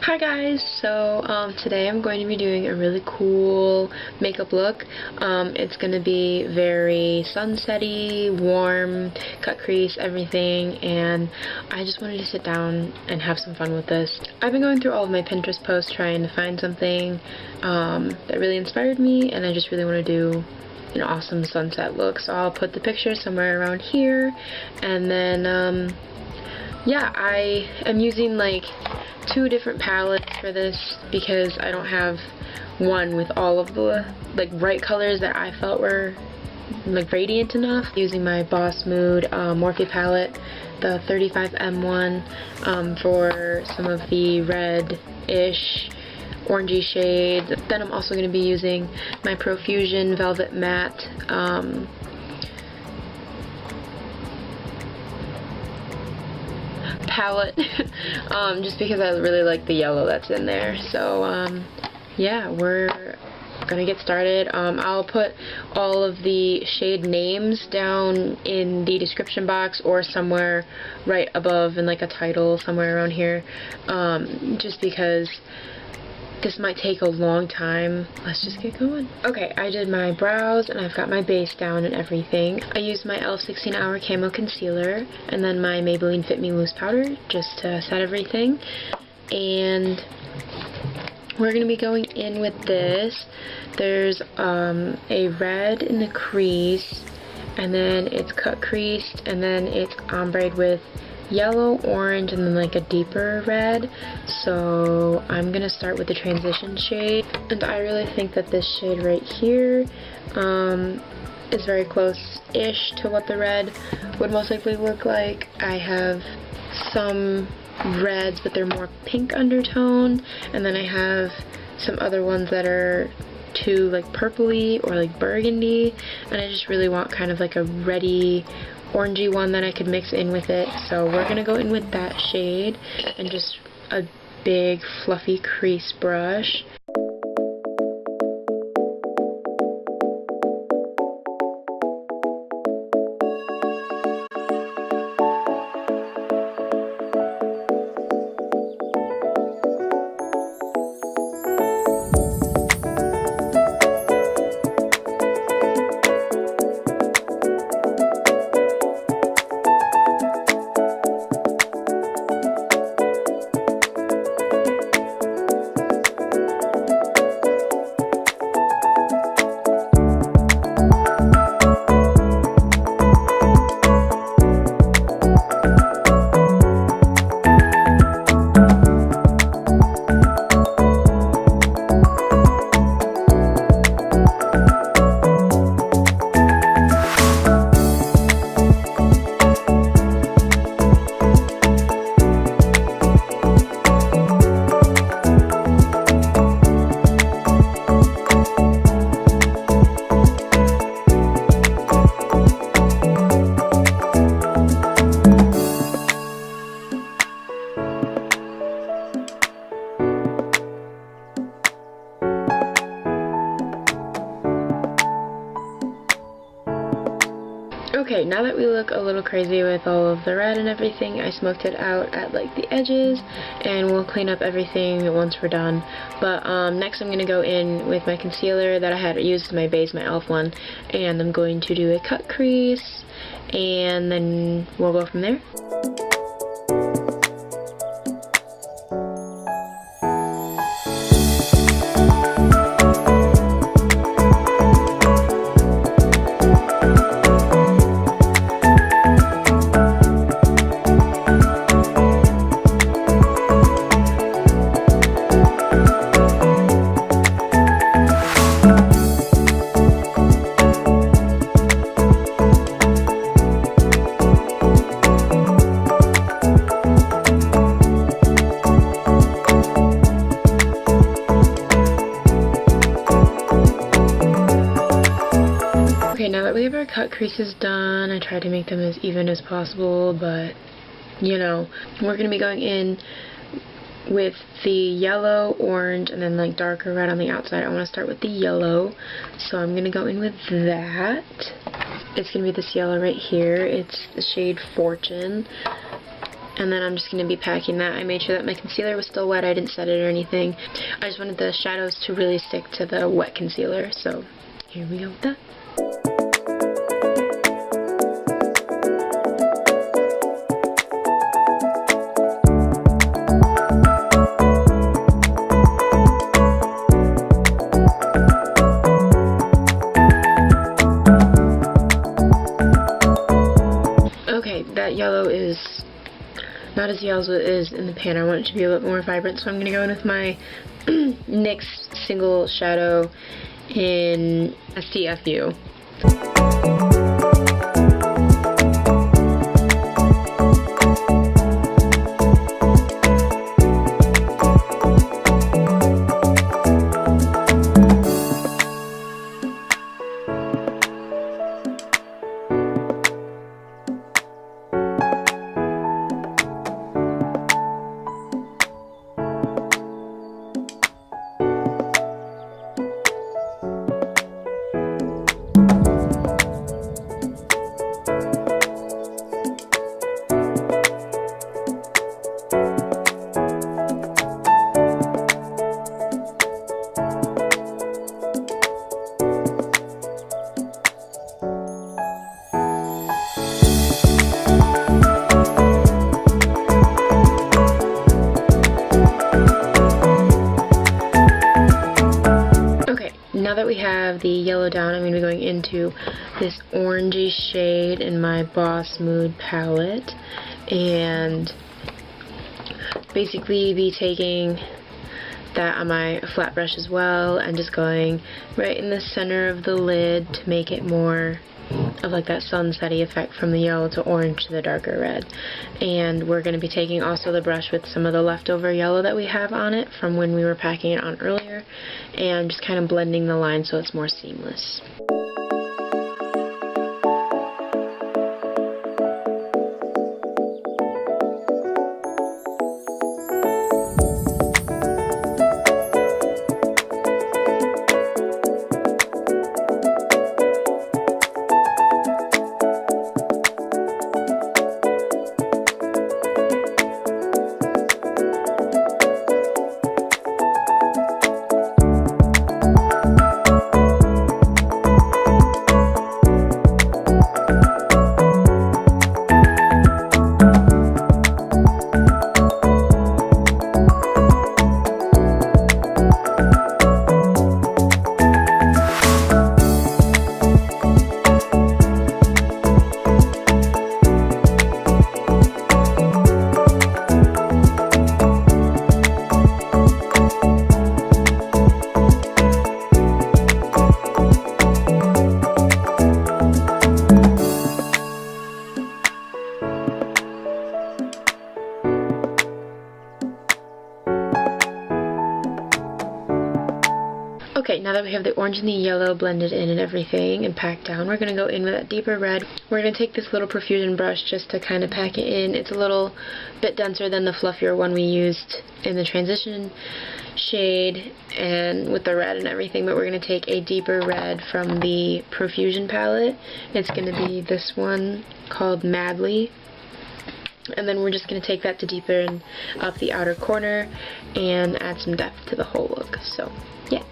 Hi guys, so today I'm going to be doing a really cool makeup look. It's going to be very sunsetty, warm, cut crease, everything, and I just wanted to sit down and have some fun with this. I've been going through all of my Pinterest posts trying to find something that really inspired me, and I just really want to do an awesome sunset look. So I'll put the picture somewhere around here, and then yeah, I am using like 2 different palettes for this because I don't have one with all of the like bright colors that I felt were like radiant enough. Using my Boss Mood Morphe palette, the 35M one, for some of the red-ish orangey shades. Then I'm also going to be using my Profusion Velvet Matte palette just because I really like the yellow that's in there. So yeah, we're gonna get started. I'll put all of the shade names down in the description box or somewhere right above in like a title somewhere around here, just because this might take a long time. Let's just get going. Okay, I did my brows and I've got my base down and everything. I used my e.l.f. 16-Hour Camo Concealer and then my Maybelline Fit-Me Loose Powder just to set everything. And we're going to be going in with this. There's a red in the crease, and then it's cut creased, and then it's ombre'd with yellow, orange, and then like a deeper red. So I'm gonna start with the transition shade, and I really think that this shade right here is very close-ish to what the red would most likely look like. I have some reds, but they're more pink undertone, and then I have some other ones that are too like purpley or like burgundy, and I just really want kind of like a reddy orangey one that I could mix in with it. So we're gonna go in with that shade and just a big fluffy crease brush. Okay, now that we look a little crazy with all of the red and everything, I smoked it out at like the edges, and we'll clean up everything once we're done. But next I'm going to go in with my concealer that I had used as my base, my e.l.f. one, and I'm going to do a cut crease, and then we'll go from there. Cut creases done. I tried to make them as even as possible, but you know, we're gonna be going in with the yellow, orange, and then like darker red on the outside. I want to start with the yellow, so I'm gonna go in with that. It's gonna be this yellow right here. It's the shade Fortune. And then I'm just going to be packing that. I made sure that my concealer was still wet. I didn't set it or anything. I just wanted the shadows to really stick to the wet concealer. So here we go with that. Okay, that yellow is not as yellow as it is in the pan. I want it to be a little more vibrant, so I'm going to go in with my NYX single shadow in STFU. Now that we have the yellow down, I'm going to be going into this orangey shade in my Boss Mood palette and basically be taking that on my flat brush as well and just going right in the center of the lid to make it more of like that sunsetty effect from the yellow to orange to the darker red. And we're going to be taking also the brush with some of the leftover yellow that we have on it from when we were packing it on earlier and just kind of blending the line so it's more seamless. Okay, now that we have the orange and the yellow blended in and everything and packed down, we're going to go in with that deeper red. We're going to take this little Profusion brush just to kind of pack it in. It's a little bit denser than the fluffier one we used in the transition shade and with the red and everything, but we're going to take a deeper red from the Profusion palette. It's going to be this one called Madly. And then we're just going to take that to deepen up the outer corner and add some depth to the whole look. So, yeah.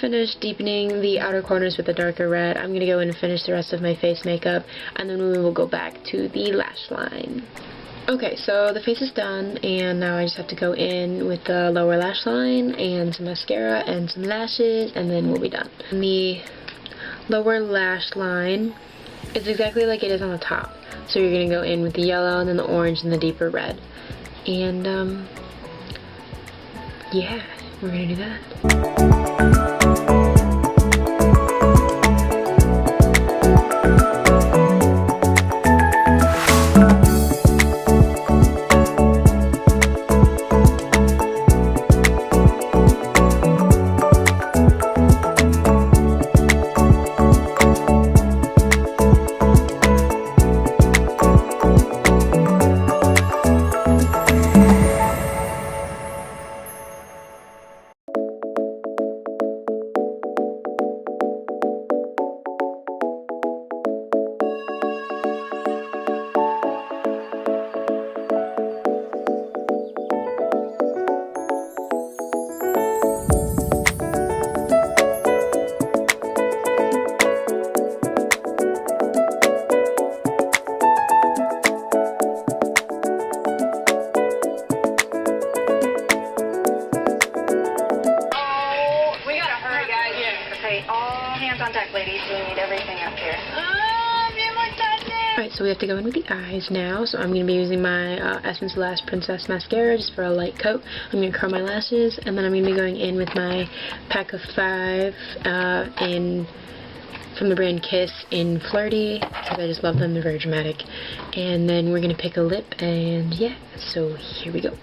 finish deepening the outer corners with a darker red, I'm going to go in and finish the rest of my face makeup, and then we will go back to the lash line. Okay, so the face is done, and now I just have to go in with the lower lash line and some mascara and some lashes, and then we'll be done. The lower lash line is exactly like it is on the top. So you're going to go in with the yellow, and then the orange, and the deeper red. And, yeah, we're going to do that. Alright, so we have to go in with the eyes now. So I'm going to be using my Essence Lash Princess Mascara just for a light coat. I'm going to curl my lashes, and then I'm going to be going in with my Pack of 5 from the brand Kiss in Flirty, because I just love them. They're very dramatic. And then we're going to pick a lip, and yeah, so here we go.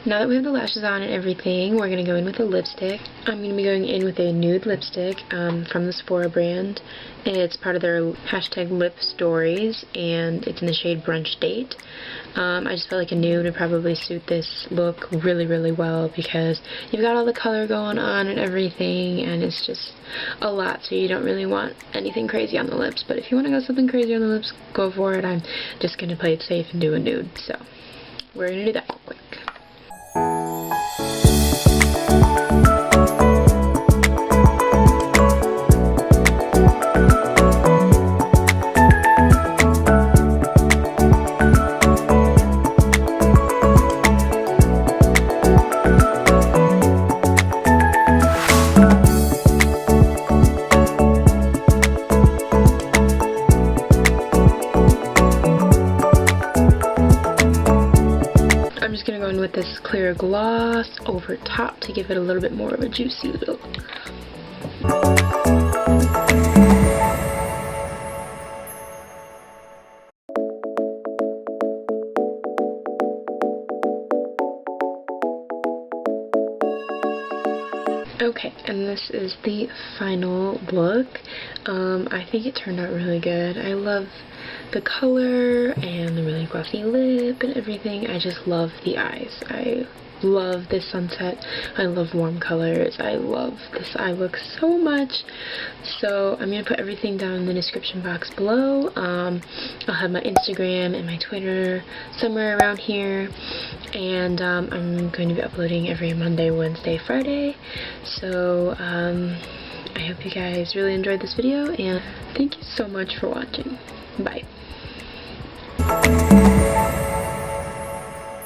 now that we have the lashes on and everything, we're going to go in with a lipstick. I'm going to be going in with a nude lipstick from the Sephora brand. It's part of their hashtag lip stories, and it's in the shade Brunch Date. I just felt like a nude would probably suit this look really, really well because you've got all the color going on and everything, and it's just a lot, so you don't really want anything crazy on the lips. But if you want to go something crazy on the lips, go for it. I'm just going to play it safe and do a nude, so we're going to do that real quick. With this clear gloss over top to give it a little bit more of a juicy look. Okay, and this is the final look. I think it turned out really good. I love the color and the really glossy lip and everything. I just love the eyes. I love this sunset. I love warm colors. I love this eye look so much. So I'm going to put everything down in the description box below. I'll have my Instagram and my Twitter somewhere around here. And I'm going to be uploading every Monday, Wednesday, Friday. So I hope you guys really enjoyed this video, and thank you so much for watching. Bye.